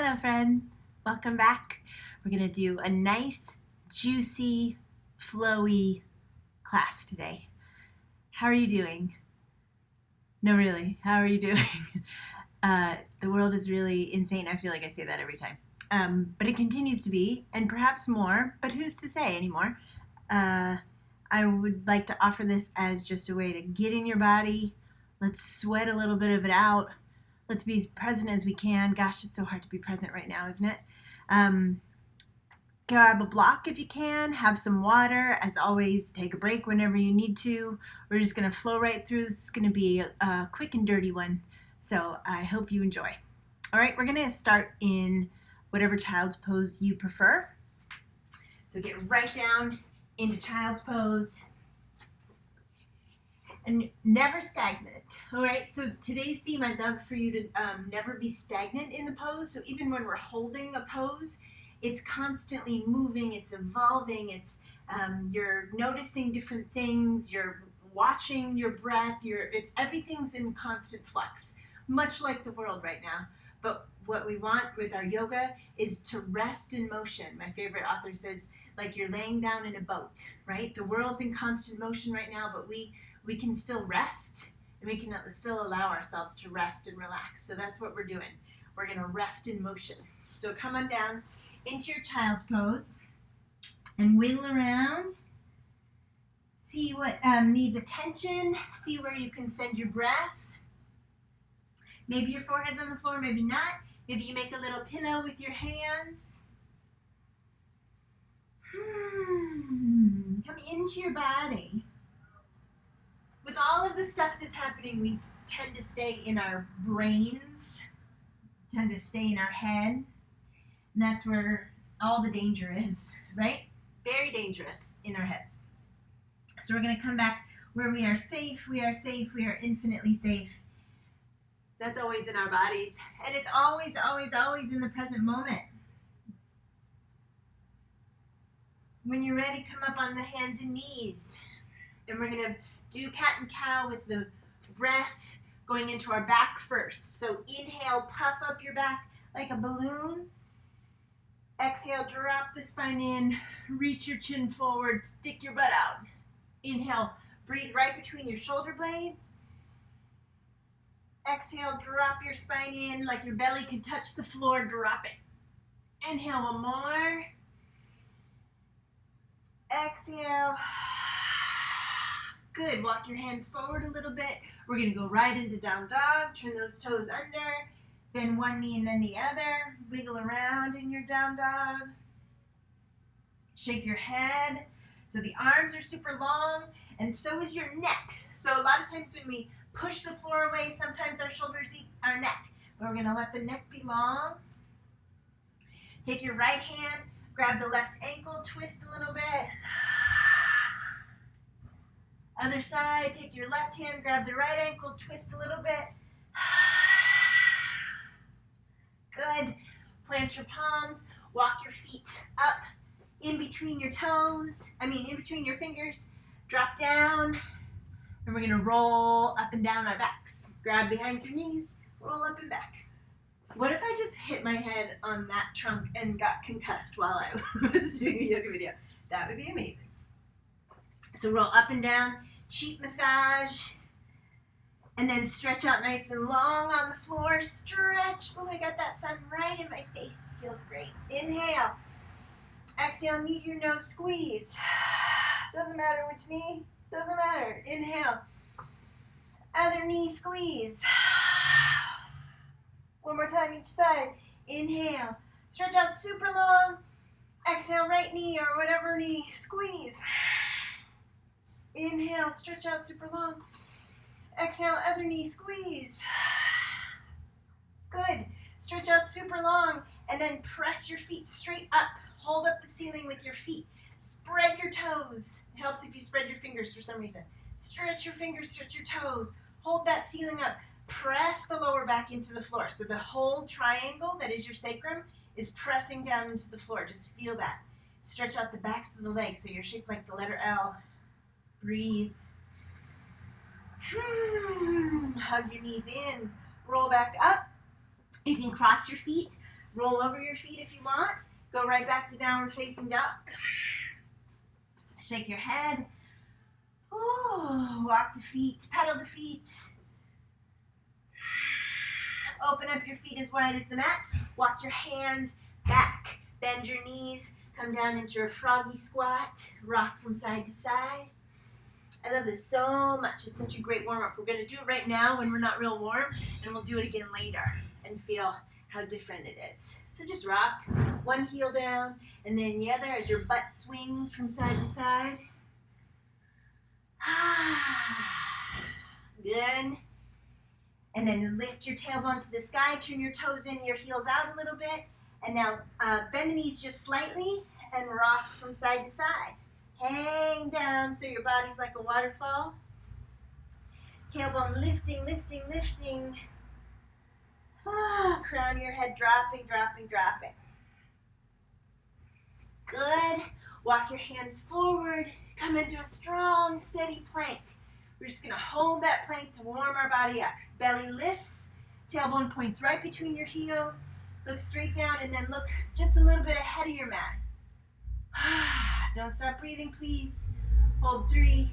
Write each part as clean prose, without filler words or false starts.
Hello friends, welcome back. We're going to do a nice, juicy, flowy class today. How are you doing? No, really, how are you doing? The world is really insane. I feel like I say that every time. But it continues to be, and perhaps more, but who's to say anymore? I would like to offer this as just a way to get in your body. Let's sweat a little bit of it out. Let's be as present as we can. Gosh, it's so hard to be present right now, isn't it? Grab a block if you can. Have some water. As always, take a break whenever you need to. We're just going to flow right through. This is going to be a quick and dirty one. So I hope you enjoy. All right, we're going to start in whatever child's pose you prefer. So get right down into child's pose. And never stagnant. All right, so today's theme, I'd love for you to never be stagnant in the pose. So even when we're holding a pose, it's constantly moving, it's evolving, it's you're noticing different things, you're watching your breath, everything's in constant flux, much like the world right now. But what we want with our yoga is to rest in motion. My favorite author says, like you're laying down in a boat, right? The world's in constant motion right now, but we can still rest, and we can still allow ourselves to rest and relax. So that's what we're doing. We're going to rest in motion. So come on down into your child's pose and wiggle around. See what needs attention. See where you can send your breath. Maybe your forehead's on the floor, maybe not. Maybe you make a little pillow with your hands. Come into your body. With all of the stuff that's happening, we tend to stay in our brains, tend to stay in our head, and that's where all the danger is, right? Very dangerous in our heads. So we're going to come back where we are safe, we are safe, we are infinitely safe. That's always in our bodies, and it's always, always, always in the present moment. When you're ready, come up on the hands and knees, and we're going to do cat and cow with the breath going into our back first. So inhale, puff up your back like a balloon. Exhale, drop the spine in, reach your chin forward, stick your butt out. Inhale, breathe right between your shoulder blades. Exhale, drop your spine in like your belly can touch the floor, drop it. Inhale, one more. Exhale. Good. Walk your hands forward a little bit. We're going to go right into down dog. Turn those toes under. Bend one knee and then the other. Wiggle around in your down dog. Shake your head. So the arms are super long, and so is your neck. So a lot of times when we push the floor away, sometimes our shoulders eat our neck. But we're going to let the neck be long. Take your right hand, grab the left ankle, twist a little bit. Other side, take your left hand, grab the right ankle, twist a little bit. Good. Plant your palms, walk your feet up in between your toes, in between your fingers. Drop down, and we're going to roll up and down our backs. Grab behind your knees, roll up and back. What if I just hit my head on that trunk and got concussed while I was doing a yoga video? That would be amazing. So roll up and down, cheek massage, and then stretch out nice and long on the floor. Stretch. Oh, I got that sun right in my face. Feels great. Inhale. Exhale, knee to your nose, squeeze. Doesn't matter which knee. Doesn't matter. Inhale. Other knee, squeeze. One more time each side. Inhale. Stretch out super long. Exhale, right knee or whatever knee, squeeze. Inhale, stretch out super long. Exhale, other knee, squeeze. Good. Stretch out super long, and then press your feet straight up. Hold up the ceiling with your feet. Spread your toes. It helps if you spread your fingers for some reason. Stretch your fingers, stretch your toes. Hold that ceiling up. Press the lower back into the floor. So the whole triangle that is your sacrum is pressing down into the floor. Just feel that. Stretch out the backs of the legs so you're shaped like the letter L. Breathe. Hug your knees in. Roll back up. You can cross your feet Roll over your feet if you want. Go right back to downward facing dog. Shake your head. Ooh, walk the feet, pedal the feet. Open up your feet as wide as the mat. Walk your hands back. Bend your knees. Come down into a froggy squat. Rock from side to side. I love this so much. It's such a great warm-up. We're going to do it right now when we're not real warm, and we'll do it again later and feel how different it is. So just rock. One heel down, and then the other as your butt swings from side to side. Good. And then lift your tailbone to the sky. Turn your toes in, your heels out a little bit. And now bend the knees just slightly and rock from side to side. Hang down so your body's like a waterfall. Tailbone lifting, lifting, lifting. Crown of your head dropping, dropping, dropping. Good. Walk your hands forward. Come into a strong, steady plank. We're just going to hold that plank to warm our body up. Belly lifts. Tailbone points right between your heels. Look straight down and then look just a little bit ahead of your mat. Don't stop breathing, please. Hold 3,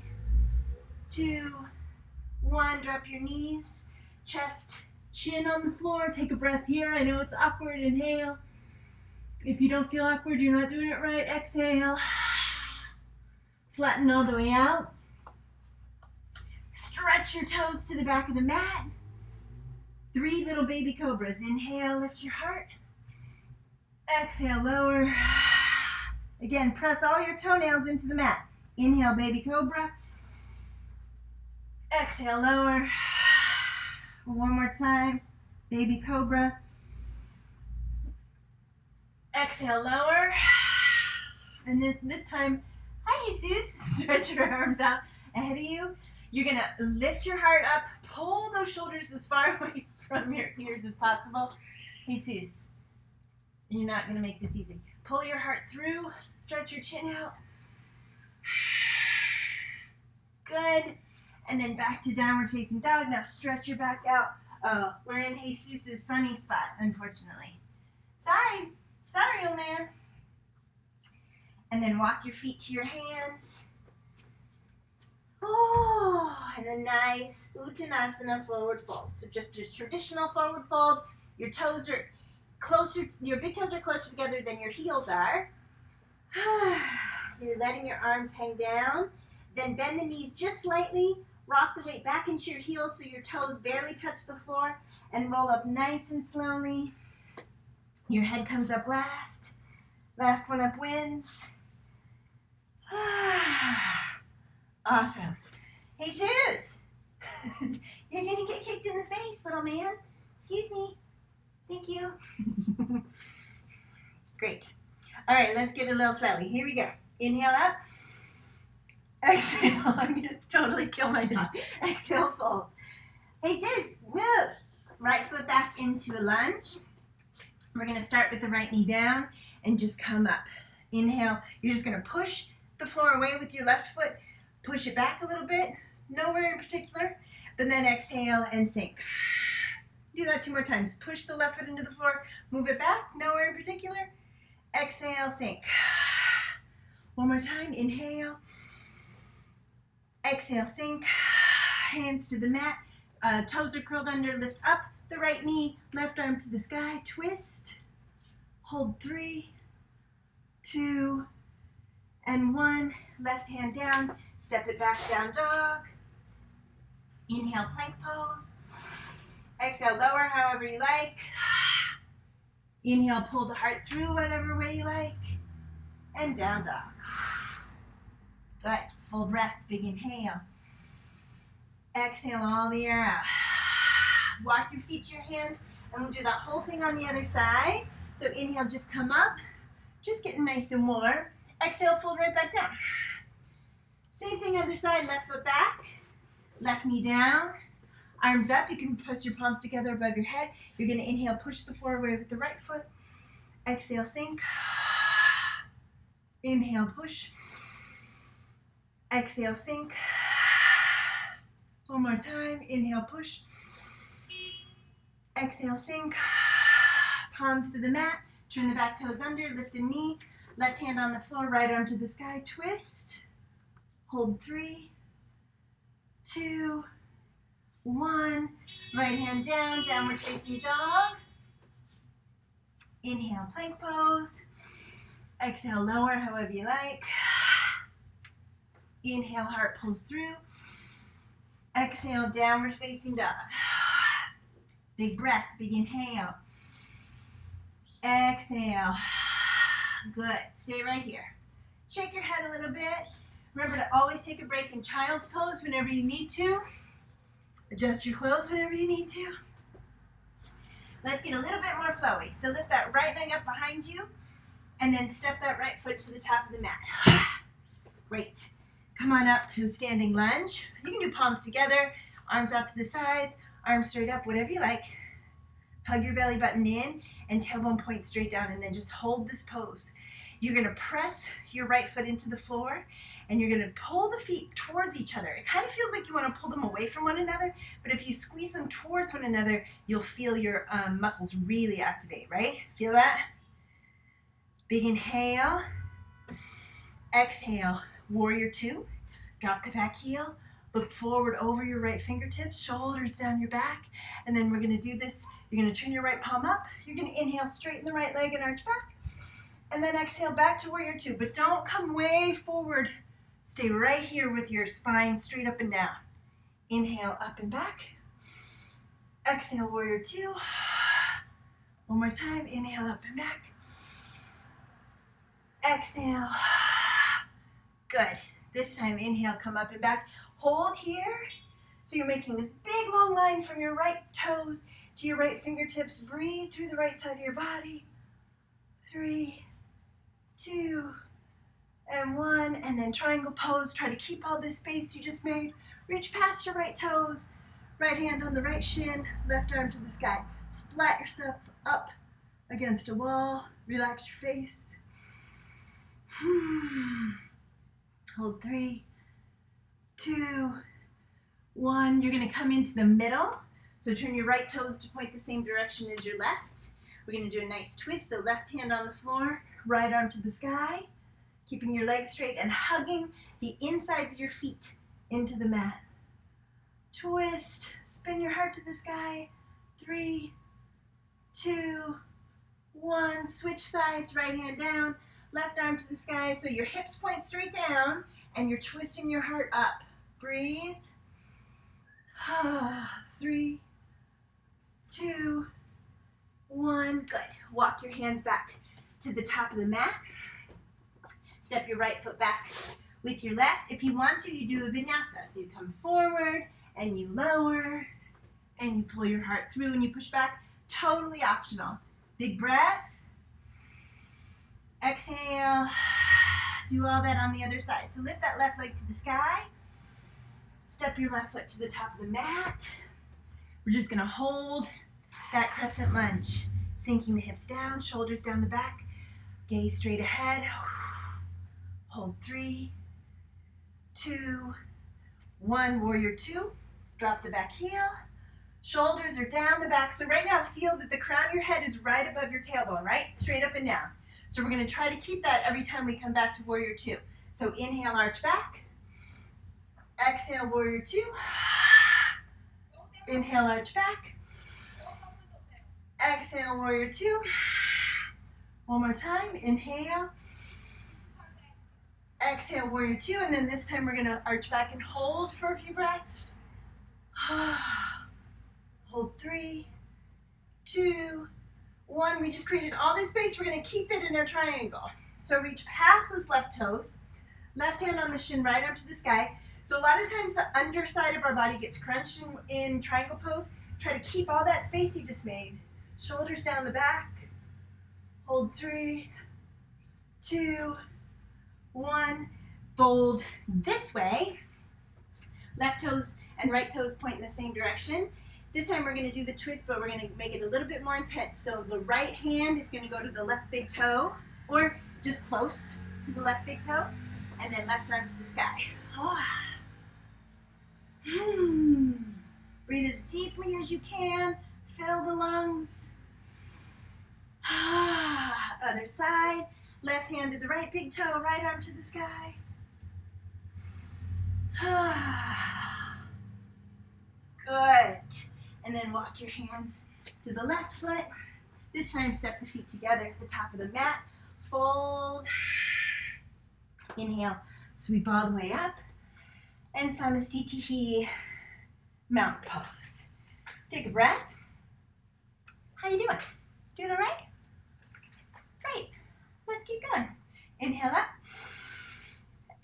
2, 1. Drop your knees. Chest, chin on the floor. Take a breath here. I know it's awkward. Inhale. If you don't feel awkward, you're not doing it right. Exhale. Flatten all the way out. Stretch your toes to the back of the mat. 3 little baby cobras. Inhale, lift your heart. Exhale, lower. Again, press all your toenails into the mat. Inhale, baby cobra. Exhale, lower. One more time. Baby cobra. Exhale, lower. And then this time, hi Jesus. Stretch your arms out ahead of you. You're going to lift your heart up. Pull those shoulders as far away from your ears as possible. Jesus. You're not going to make this easy. Pull your heart through. Stretch your chin out. Good. And then back to downward facing dog. Now stretch your back out. We're in Jesus's sunny spot, unfortunately. Sorry, old man. And then walk your feet to your hands. Oh, and a nice Uttanasana forward fold. So just a traditional forward fold. Your toes are closer, your big toes are closer together than your heels are. You're letting your arms hang down. Then bend the knees just slightly. Rock the weight back into your heels so your toes barely touch the floor. And roll up nice and slowly. Your head comes up last. Last one up wins. Awesome. Jesus! You're going to get kicked in the face, little man. Excuse me. Thank you. Great. All right, let's get a little flowy. Here we go. Inhale up. Exhale. I'm going to totally kill my dog. Exhale, fold. Jesus, move. Right foot back into a lunge. We're going to start with the right knee down and just come up. Inhale. You're just going to push the floor away with your left foot. Push it back a little bit. Nowhere in particular. But then exhale and sink. Do that 2 more times. Push the left foot into the floor. Move it back. Nowhere in particular. Exhale, sink. One more time. Inhale. Exhale, sink. Hands to the mat. Toes are curled under. Lift up the right knee. Left arm to the sky. Twist. Hold 3, 2, and 1. Left hand down. Step it back, down dog. Inhale, plank pose. Exhale, lower however you like. Inhale, pull the heart through whatever way you like. And down dog. Good. Full breath, big inhale. Exhale all the air out. Walk your feet to your hands, and we'll do that whole thing on the other side. So inhale, just come up. Just getting nice and warm. Exhale, fold right back down. Same thing other side, left foot back. Left knee down. Arms up. You can press your palms together above your head. You're going to inhale, push the floor away with the right foot. Exhale, sink. Inhale, push. Exhale, sink. One more time. Inhale, push. Exhale, sink. palms to the mat, turn the back toes under, lift the knee, left hand on the floor, right arm to the sky, twist, hold 3, 2, 1, right hand down, downward facing dog. Inhale, plank pose. Exhale, lower, however you like. Inhale, heart pulls through. Exhale, downward facing dog. Big breath, big inhale. Exhale. Good. Stay right here. Shake your head a little bit. Remember to always take a break in child's pose whenever you need to. Adjust your clothes whenever you need to. Let's get a little bit more flowy. So lift that right leg up behind you and then step that right foot to the top of the mat. Great. Come on up to a standing lunge. You can do palms together, arms out to the sides, arms straight up, whatever you like. Hug your belly button in and tailbone point straight down, and then just hold this pose. You're going to press your right foot into the floor and you're going to pull the feet towards each other. It kind of feels like you want to pull them away from one another, but if you squeeze them towards one another, you'll feel your muscles really activate, right? Feel that? Big inhale. Exhale. Warrior 2. Drop the back heel. Look forward over your right fingertips, shoulders down your back, and then we're going to do this. You're going to turn your right palm up. You're going to inhale, straighten the right leg and arch back. And then exhale back to warrior 2, but don't come way forward. Stay right here with your spine straight up and down. Inhale, up and back. Exhale, warrior 2. One more time. Inhale, up and back. Exhale. Good. This time, inhale, come up and back. Hold here. So you're making this big long line from your right toes to your right fingertips. Breathe through the right side of your body. 3, 2, and 1. And then triangle pose. Try to keep all this space you just made. Reach past your right toes. Right hand on the right shin. Left arm to the sky. Splat yourself up against a wall. Relax your face. Hold 3, 2, 1. You're going to come into the middle. So turn your right toes to point the same direction as your left. We're going to do a nice twist. So left hand on the floor, right arm to the sky, keeping your legs straight and hugging the insides of your feet into the mat. Twist, spin your heart to the sky. 3, 2, 1. Switch sides, right hand down. Left arm to the sky, so your hips point straight down and you're twisting your heart up. Breathe. 3, 2, 1. Good. Walk your hands back to the top of the mat. Step your right foot back with your left. If you want to, you do a vinyasa. So you come forward and you lower and you pull your heart through and you push back. Totally optional. Big breath. Exhale. Do all that on the other side. So lift that left leg to the sky. Step your left foot to the top of the mat. We're just going to hold that crescent lunge. Sinking the hips down, shoulders down the back. Gaze straight ahead. Hold 3, 2, 1. Warrior 2. Drop the back heel. Shoulders are down the back. So right now feel that the crown of your head is right above your tailbone, right? Straight up and down. So we're going to try to keep that every time we come back to warrior 2. So inhale, arch back. Exhale, warrior 2. Inhale, arch back. Exhale, warrior 2. One more time. Inhale. Exhale, warrior 2. And then this time we're going to arch back and hold for a few breaths. Hold 3, 2, 1. We just created all this space. We're going to keep it in our triangle. So reach past those left toes. Left hand on the shin, right arm to the sky. So a lot of times the underside of our body gets crunched in triangle pose. Try to keep all that space you just made. Shoulders down the back. Hold 3, 2, 1. Fold this way. Left toes and right toes point in the same direction. This time we're going to do the twist, but we're going to make it a little bit more intense. So the right hand is going to go to the left big toe, or just close to the left big toe, and then left arm to the sky. Breathe as deeply as you can. Fill the lungs. Other side. Left hand to the right big toe, right arm to the sky. Good. And then walk your hands to the left foot. This time step the feet together at the top of the mat. Fold. Inhale, sweep all the way up. And Samastitihi, mountain pose. Take a breath. How you doing? Doing all right? Great. Let's keep going. Inhale up.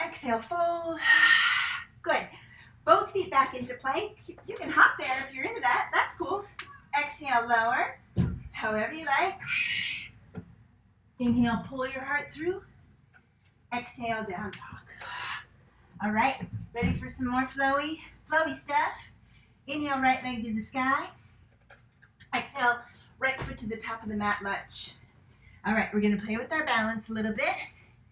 Exhale, fold. Good. Both feet back into plank. You can hop there if you're into that. That's cool. Exhale, lower. However you like. Inhale, pull your heart through. Exhale, down dog. All right, ready for some more flowy stuff? Inhale, right leg to the sky. Exhale, right foot to the top of the mat, lunge. All right, we're gonna play with our balance a little bit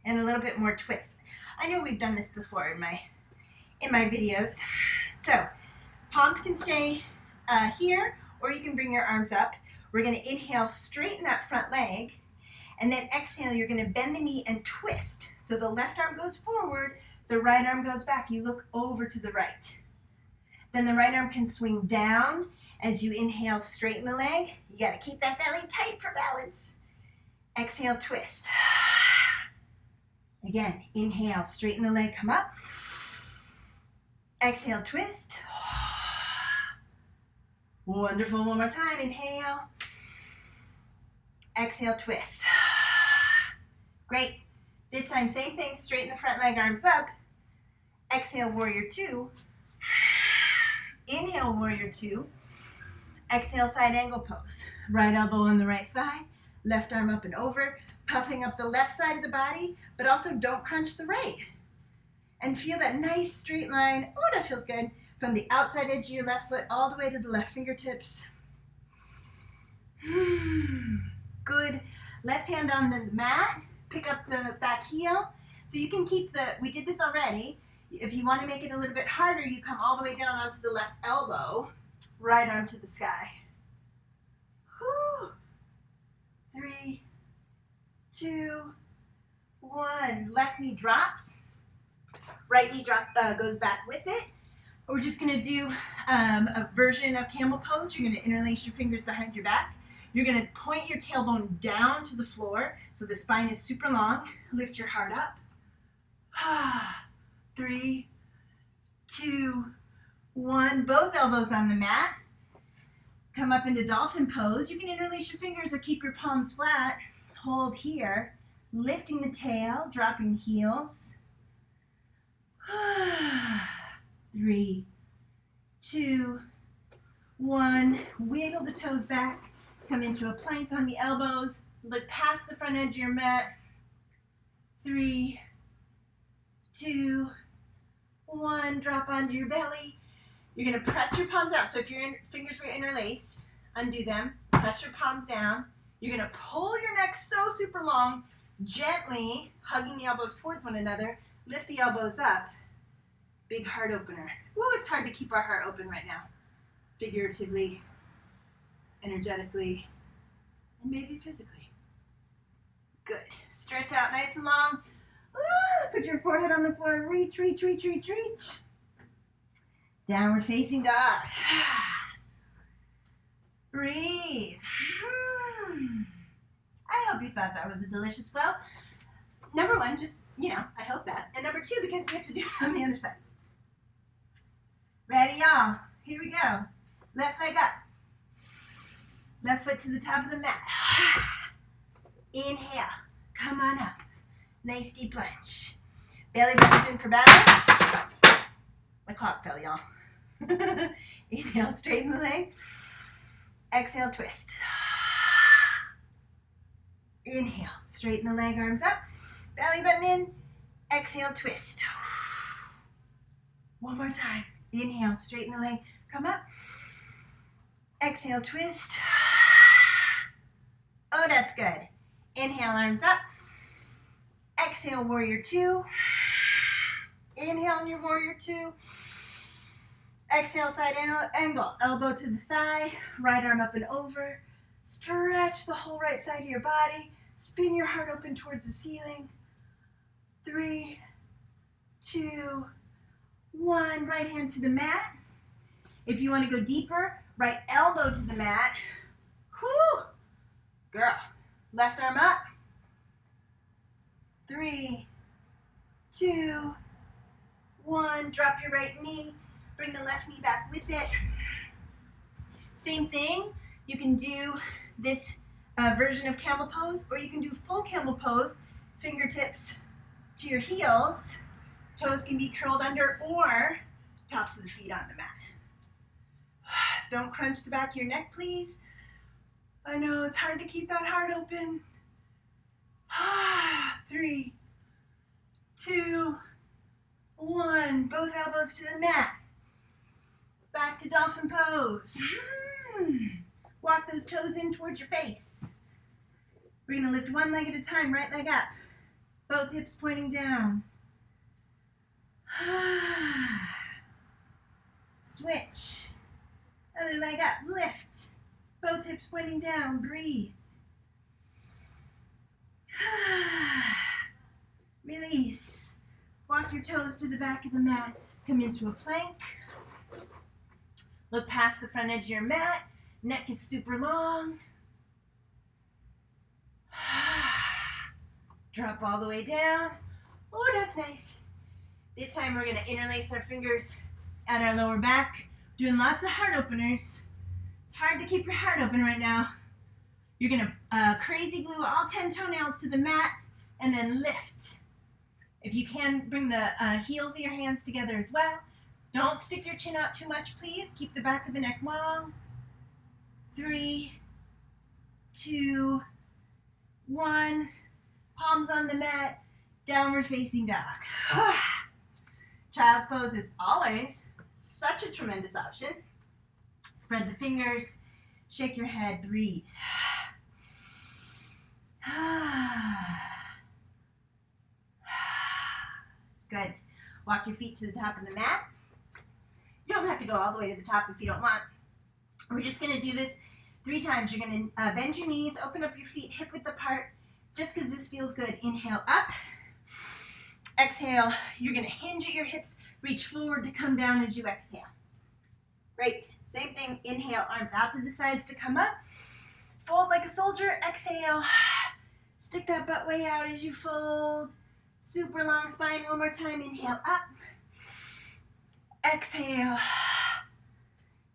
and a little bit more twist. I know we've done this before in my videos. So, palms can stay here, or you can bring your arms up. We're gonna inhale, straighten that front leg, and then exhale, you're gonna bend the knee and twist. So the left arm goes forward, the right arm goes back. You look over to the right. Then the right arm can swing down as you inhale, straighten the leg. You gotta keep that belly tight for balance. Exhale, twist. Again, inhale, straighten the leg, come up. Exhale, twist. Wonderful, one more time, inhale. Exhale, twist. Great. This time, same thing, straighten the front leg, arms up. Exhale, warrior two. Inhale, warrior two. Exhale, side angle pose. Right elbow on the right thigh, left arm up and over, puffing up the left side of the body, but also don't crunch the right. And feel that nice straight line. Oh, that feels good. From the outside edge of your left foot all the way to the left fingertips. Good. Left hand on the mat. Pick up the back heel. So you can keep we did this already. If you want to make it a little bit harder, you come all the way down onto the left elbow. Right arm to the sky. Whew. 3, 2, 1. Left knee drops. Right knee goes back with it. We're just going to do a version of camel pose. You're going to interlace your fingers behind your back. You're going to point your tailbone down to the floor so the spine is super long. Lift your heart up. 3, 2, 1. Both elbows on the mat. Come up into dolphin pose. You can interlace your fingers or keep your palms flat. Hold here. Lifting the tail, dropping the heels. 3, 2, 1. Wiggle the toes back. Come into a plank on the elbows. Look past the front edge of your mat. 3, 2, 1. Drop onto your belly. You're going to press your palms out. So if your fingers were interlaced, undo them. Press your palms down. You're going to pull your neck so super long, gently hugging the elbows towards one another. Lift the elbows up. Big heart opener. Woo, it's hard to keep our heart open right now. Figuratively, energetically, and maybe physically. Good. Stretch out nice and long. Put your forehead on the floor. Reach, reach, reach, reach, reach. Downward facing dog. Breathe. I hope you thought that was a delicious flow. Number one, just, I hope that. And number two, because we have to do it on the other side. Ready, y'all? Here we go. Left leg up. Left foot to the top of the mat. Inhale. Come on up. Nice deep lunge. Belly button's in for balance. My clock fell, y'all. Inhale, straighten the leg. Exhale, twist. Inhale, straighten the leg, arms up. Belly button in. Exhale, twist. One more time. Inhale, straighten the leg, come up. Exhale, twist. Oh, that's good. Inhale, arms up. Exhale, warrior two. Inhale on your warrior two. Exhale, side angle, elbow to the thigh, right arm up and over. Stretch the whole right side of your body. Spin your heart open towards the ceiling. 3, 2, 1. Right hand to the mat. If you want to go deeper, right elbow to the mat. Whoo! Girl. Left arm up. 3, 2, 1. Drop your right knee. Bring the left knee back with it. Same thing. You can do this version of camel pose, or you can do full camel pose. Fingertips to your heels. Toes can be curled under, or tops of the feet on the mat. Don't crunch the back of your neck, please. I know it's hard to keep that heart open. 3, 2, 1. Both elbows to the mat. Back to dolphin pose. Walk those toes in towards your face. We're going to lift one leg at a time, right leg up. Both hips pointing down. Switch. Other leg up, lift. Both hips pointing down, breathe. Release. Walk your toes to the back of the mat. Come into a plank. Look past the front edge of your mat. Neck is super long. Drop all the way down. Oh, that's nice. This time we're going to interlace our fingers at our lower back. Doing lots of heart openers. It's hard to keep your heart open right now. You're going to crazy glue all 10 toenails to the mat and then lift. If you can, bring the heels of your hands together as well. Don't stick your chin out too much, please. Keep the back of the neck long. 3, 2, 1. Palms on the mat. Downward facing dog. Child's pose is always such a tremendous option. Spread the fingers. Shake your head. Breathe. Good. Walk your feet to the top of the mat. You don't have to go all the way to the top if you don't want. We're just going to do this 3 times. You're going to bend your knees, open up your feet hip width apart, just because this feels good. Inhale up. Exhale. You're going to hinge at your hips, reach forward to come down as you exhale. Great. Same thing. Inhale, arms out to the sides to come up. Fold like a soldier. Exhale. Stick that butt way out as you fold. Super long spine. One more time. Inhale up. Exhale.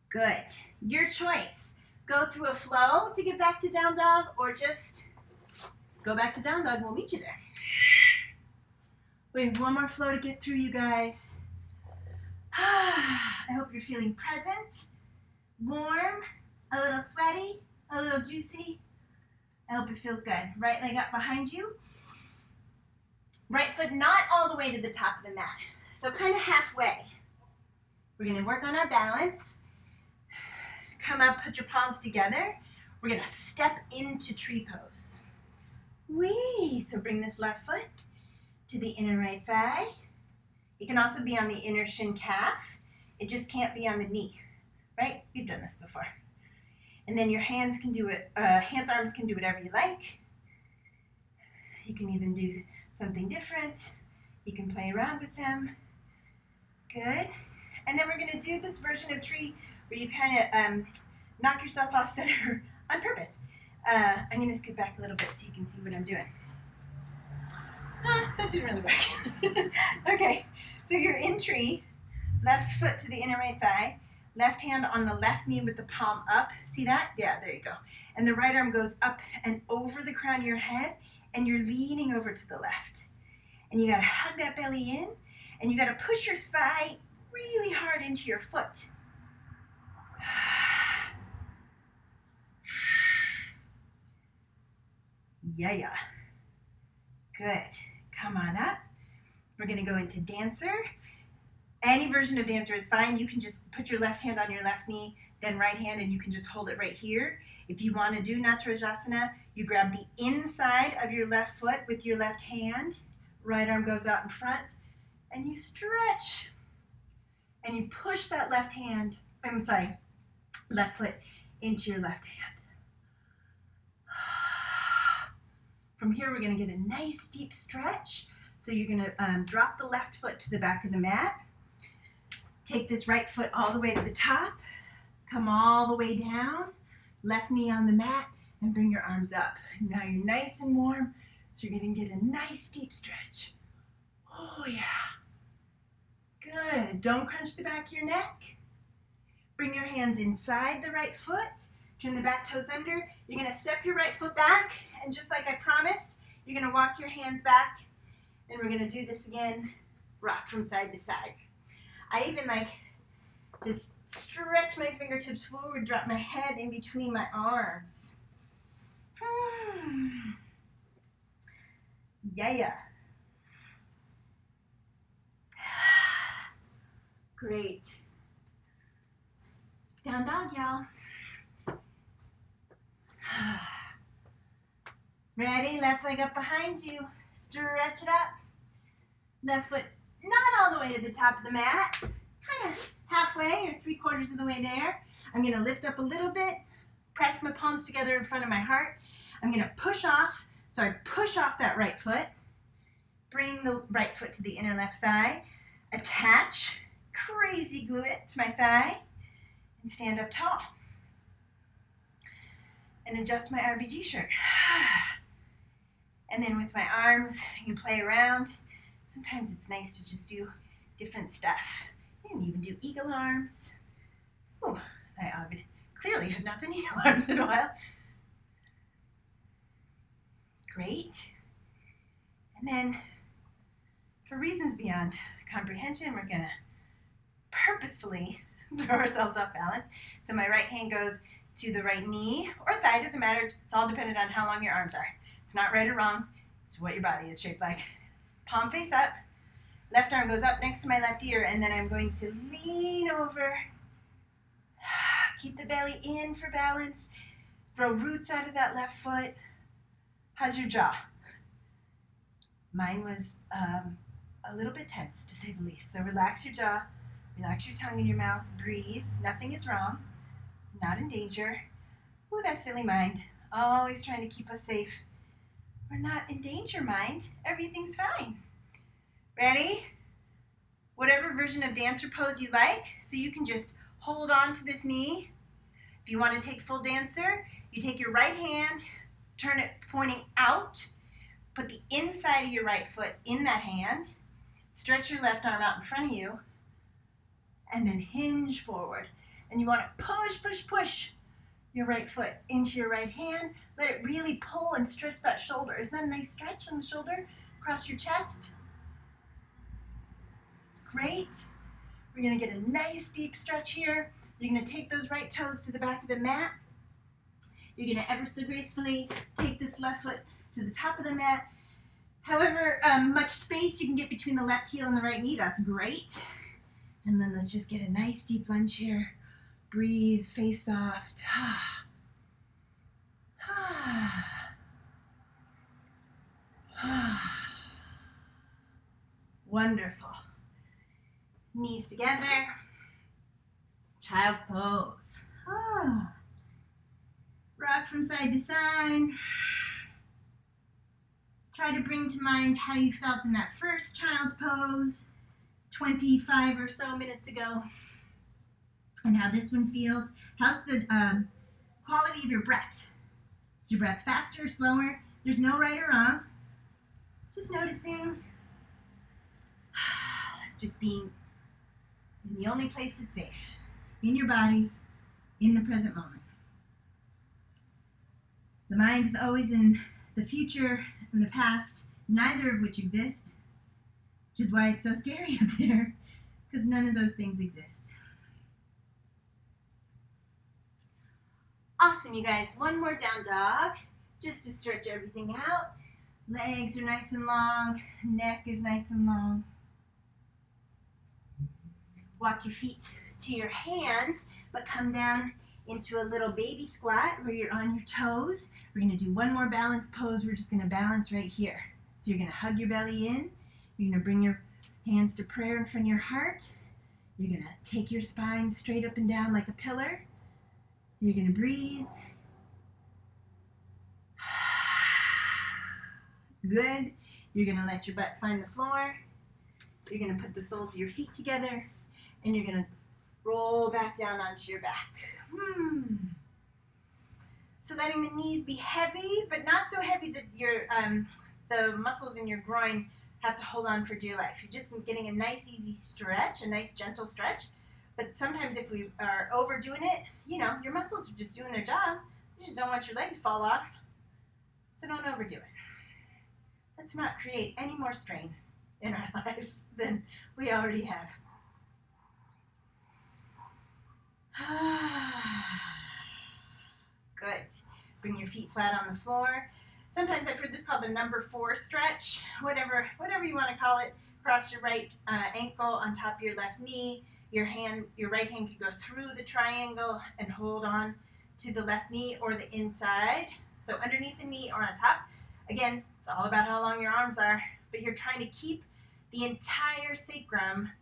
Good. Your choice. Go through a flow to get back to down dog, or just go back to down dog. We'll meet you there. We have one more flow to get through, you guys. I hope you're feeling present, warm, a little sweaty, a little juicy. I hope it feels good. Right leg up behind you. Right foot not all the way to the top of the mat. So kind of halfway. We're going to work on our balance. Come up, put your palms together. We're going to step into tree pose. Whee! So bring this left foot to the inner right thigh. It can also be on the inner shin calf. It just can't be on the knee, right? We've done this before. And then your hands can do it, arms can do whatever you like. You can even do something different. You can play around with them. Good. And then we're going to do this version of tree where you kind of knock yourself off center on purpose. I'm going to scoot back a little bit so you can see what I'm doing. That didn't really work. Okay, so you're in tree, left foot to the inner right thigh, left hand on the left knee with the palm up. See that? Yeah, there you go. And the right arm goes up and over the crown of your head, and you're leaning over to the left. And you got to hug that belly in, and you got to push your thigh really hard into your foot. Yeah. Good. Come on up. We're going to go into dancer. Any version of dancer is fine. You can just put your left hand on your left knee, then right hand, and you can just hold it right here. If you want to do Natarajasana, you grab the inside of your left foot with your left hand. Right arm goes out in front, and you stretch. And you push that left foot into your left hand. From here, we're going to get a nice deep stretch. So you're going to drop the left foot to the back of the mat. Take this right foot all the way to the top. Come all the way down. Left knee on the mat and bring your arms up. Now you're nice and warm. So you're going to get a nice deep stretch. Oh, yeah. Good. Don't crunch the back of your neck. Bring your hands inside the right foot. Turn the back toes under. You're going to step your right foot back. And just like I promised, you're going to walk your hands back. And we're going to do this again. Rock from side to side. I even like to stretch my fingertips forward, drop my head in between my arms. Yeah. Great. Down dog, y'all. Ready? Left leg up behind you. Stretch it up. Left foot not all the way to the top of the mat. Kind of halfway or 3/4 of the way there. I'm going to lift up a little bit. Press my palms together in front of my heart. I'm going to push off. So I push off that right foot. Bring the right foot to the inner left thigh. Attach. Crazy glue it to my thigh. And stand up tall. And adjust my RBG shirt. And then with my arms, you play around. Sometimes it's nice to just do different stuff. You can even do eagle arms. Oh, I clearly have not done eagle arms in a while. Great. And then, for reasons beyond comprehension, we're going to purposefully throw ourselves off balance. So my right hand goes to the right knee or thigh, doesn't matter. It's all dependent on how long your arms are. It's not right or wrong. It's what your body is shaped like. Palm face up. Left arm goes up next to my left ear, and then I'm going to lean over. Keep the belly in for balance. Throw roots out of that left foot. How's your jaw? Mine was a little bit tense, to say the least. So relax your jaw. Relax your tongue in your mouth. Breathe. Nothing is wrong. Not in danger. Ooh, that silly mind. Always trying to keep us safe. We're not in danger, mind. Everything's fine. Ready? Whatever version of dancer pose you like. So you can just hold on to this knee. If you want to take full dancer, you take your right hand, turn it pointing out, put the inside of your right foot in that hand, stretch your left arm out in front of you, and then hinge forward. And you want to push your right foot into your right hand. Let it really pull and stretch that shoulder. Isn't that a nice stretch on the shoulder? Across your chest. Great. We're going to get a nice deep stretch here. You're going to take those right toes to the back of the mat. You're going to ever so gracefully take this left foot to the top of the mat. However much space you can get between the left heel and the right knee, that's great. And then let's just get a nice deep lunge here. Breathe, face soft. Wonderful. Knees together. Child's pose. Rock from side to side. Try to bring to mind how you felt in that first child's pose 25 or so minutes ago, and how this one feels. How's the quality of your breath? Is your breath faster or slower? There's no right or wrong. Just noticing. Just being in the only place that's safe. In your body, in the present moment. The mind is always in the future and the past, neither of which exist, which is why it's so scary up there, because none of those things exist. Awesome, you guys. One more down dog, just to stretch everything out. Legs are nice and long, neck is nice and long. Walk your feet to your hands, but come down into a little baby squat where you're on your toes. We're going to do one more balance pose. We're just going to balance right here. So you're going to hug your belly in. You're going to bring your hands to prayer in front of your heart. You're going to take your spine straight up and down like a pillar. You're going to breathe. Good. You're going to let your butt find the floor. You're going to put the soles of your feet together, and you're going to roll back down onto your back. So letting the knees be heavy, but not so heavy that your the muscles in your groin have to hold on for dear life. You're just getting a nice, easy stretch, a nice, gentle stretch. But sometimes if we are overdoing it, your muscles are just doing their job. You just don't want your leg to fall off. So don't overdo it. Let's not create any more strain in our lives than we already have. Good. Bring your feet flat on the floor. Sometimes I've heard this called the number 4 stretch. Whatever you want to call it. Cross your right ankle on top of your left knee. Your right hand can go through the triangle and hold on to the left knee or the inside. So underneath the knee or on top. Again, it's all about how long your arms are, but you're trying to keep the entire sacrum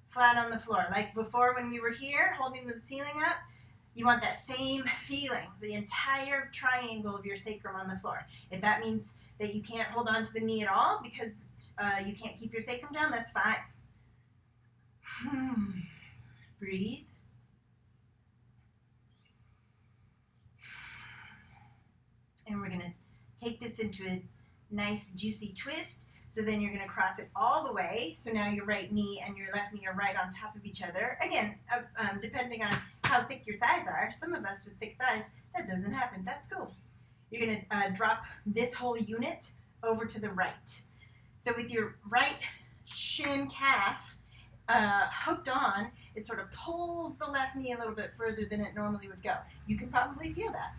flat on the floor. Like before when we were here holding the ceiling up, you want that same feeling, the entire triangle of your sacrum on the floor. If that means that you can't hold on to the knee at all because you can't keep your sacrum down, that's fine. Breathe. And we're going to take this into a nice juicy twist. So then you're going to cross it all the way. So now your right knee and your left knee are right on top of each other. Again, depending on how thick your thighs are. Some of us with thick thighs, that doesn't happen. That's cool. You're going to drop this whole unit over to the right. So with your right shin calf hooked on, it sort of pulls the left knee a little bit further than it normally would go. You can probably feel that.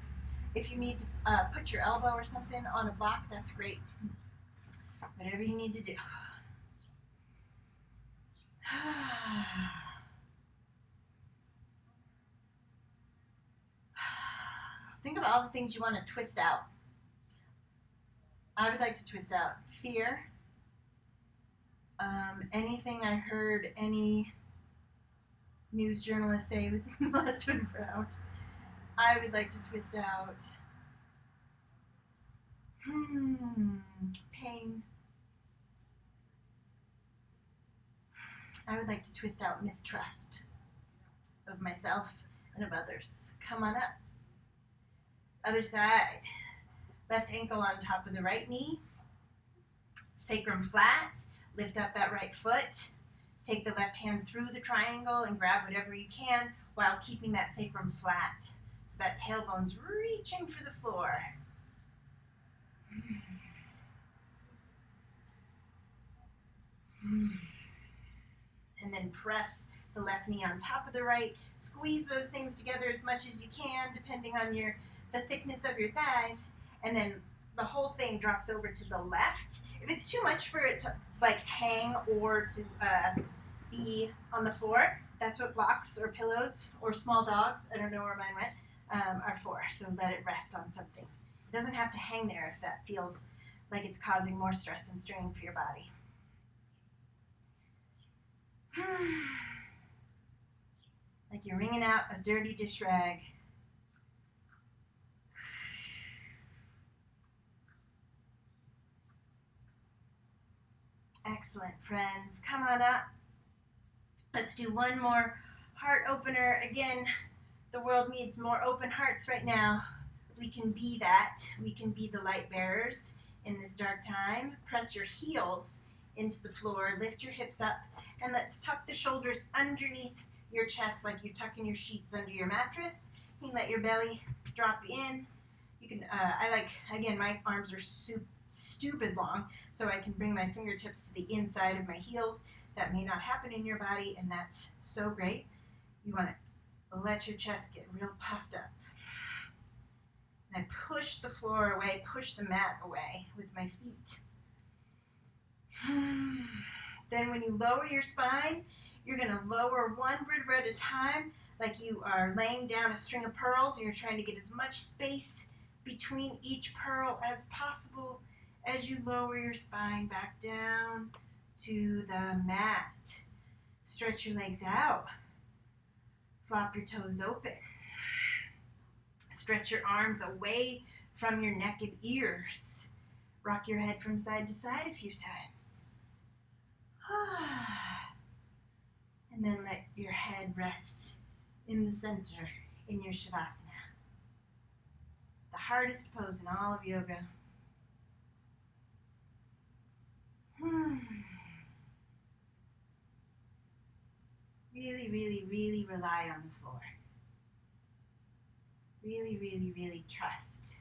If you need to put your elbow or something on a block, that's great. Whatever you need to do. Think of all the things you want to twist out. I would like to twist out fear. Anything I heard any news journalist say within the last 24 hours. I would like to twist out pain. I would like to twist out mistrust of myself and of others. Come on up. Other side. Left ankle on top of the right knee. Sacrum flat. Lift up that right foot. Take the left hand through the triangle and grab whatever you can while keeping that sacrum flat. So that tailbone's reaching for the floor. And then press the left knee on top of the right. Squeeze those things together as much as you can, depending on the thickness of your thighs. And then the whole thing drops over to the left. If it's too much for it to hang or to be on the floor, that's what blocks or pillows or small dogs, I don't know where mine went, are for. So let it rest on something. It doesn't have to hang there if that feels like it's causing more stress and strain for your body. Like you're wringing out a dirty dish rag. Excellent, friends. Come on up. Let's do one more heart opener. Again, the world needs more open hearts right now. We can be that. We can be the light bearers in this dark time. Press your heels into the floor. Lift your hips up. And let's tuck the shoulders underneath your chest like you're tucking your sheets under your mattress. You can let your belly drop in. You can, again, my arms are stupid long, so I can bring my fingertips to the inside of my heels. That may not happen in your body, and that's so great. You want to let your chest get real puffed up. And I push the floor away, push the mat away with my feet. Then when you lower your spine, you're going to lower one vertebra at a time, like you are laying down a string of pearls, and you're trying to get as much space between each pearl as possible as you lower your spine back down to the mat. Stretch your legs out. Flop your toes open. Stretch your arms away from your neck and ears. Rock your head from side to side a few times. And then let your head rest in the center in your Shavasana. The hardest pose in all of yoga. Really, really, really rely on the floor. Really, really, really trust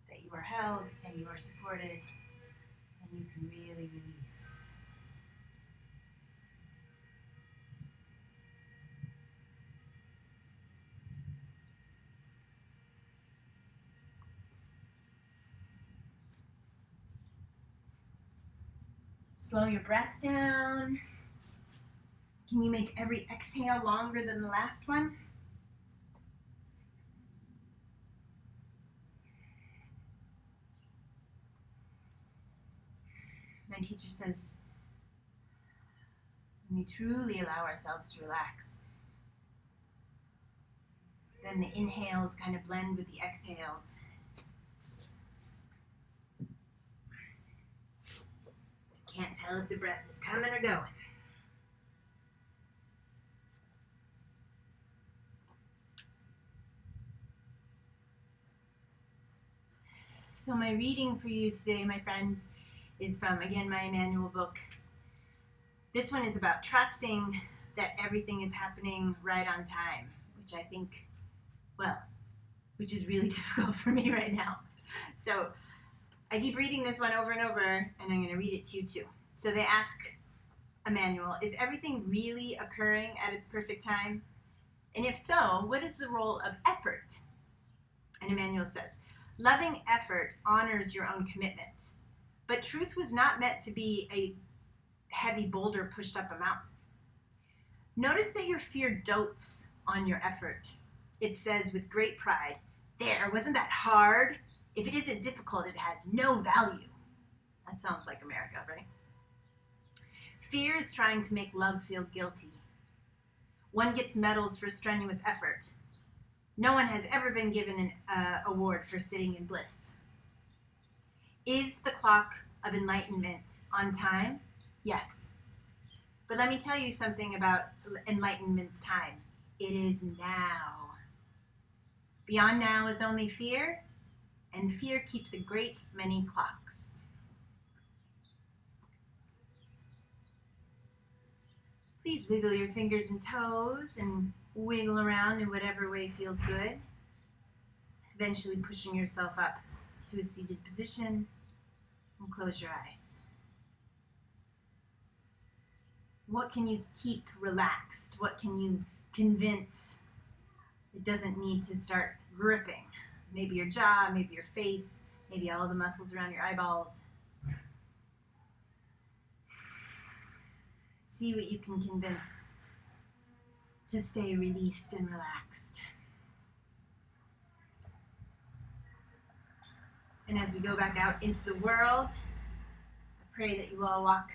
that you are held and you are supported and you can really release. Slow your breath down. Can you make every exhale longer than the last one? My teacher says, when we truly allow ourselves to relax, then the inhales kind of blend with the exhales. Can't tell if the breath is coming or going. So my reading for you today, my friends, is from, again, my manual book. This one is about trusting that everything is happening right on time, which I think, which is really difficult for me right now. So I keep reading this one over and over, and I'm going to read it to you too. So they ask a manual, is everything really occurring at its perfect time? And if so, what is the role of effort? And Emmanuel says, loving effort honors your own commitment, but truth was not meant to be a heavy boulder pushed up a mountain. Notice that your fear dotes on your effort. It says with great pride, there, wasn't that hard? If it isn't difficult, it has no value. That sounds like America, right? Fear is trying to make love feel guilty. One gets medals for strenuous effort. No one has ever been given an award for sitting in bliss. Is the clock of enlightenment on time? Yes. But let me tell you something about enlightenment's time. It is now. Beyond now is only fear, and fear keeps a great many clocks. Please wiggle your fingers and toes and wiggle around in whatever way feels good. Eventually pushing yourself up to a seated position, and close your eyes. What can you keep relaxed? What can you convince it doesn't need to start gripping? Maybe your jaw, maybe your face, maybe all the muscles around your eyeballs. See what you can convince to stay released and relaxed. And as we go back out into the world, I pray that you all walk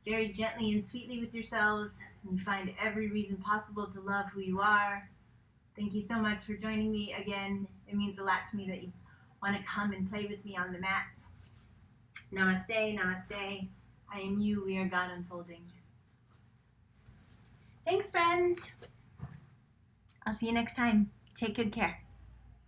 very gently and sweetly with yourselves and you find every reason possible to love who you are. Thank you so much for joining me again. It means a lot to me that you want to come and play with me on the mat. Namaste, namaste. I am you, we are God unfolding. Thanks, friends. I'll see you next time. Take good care.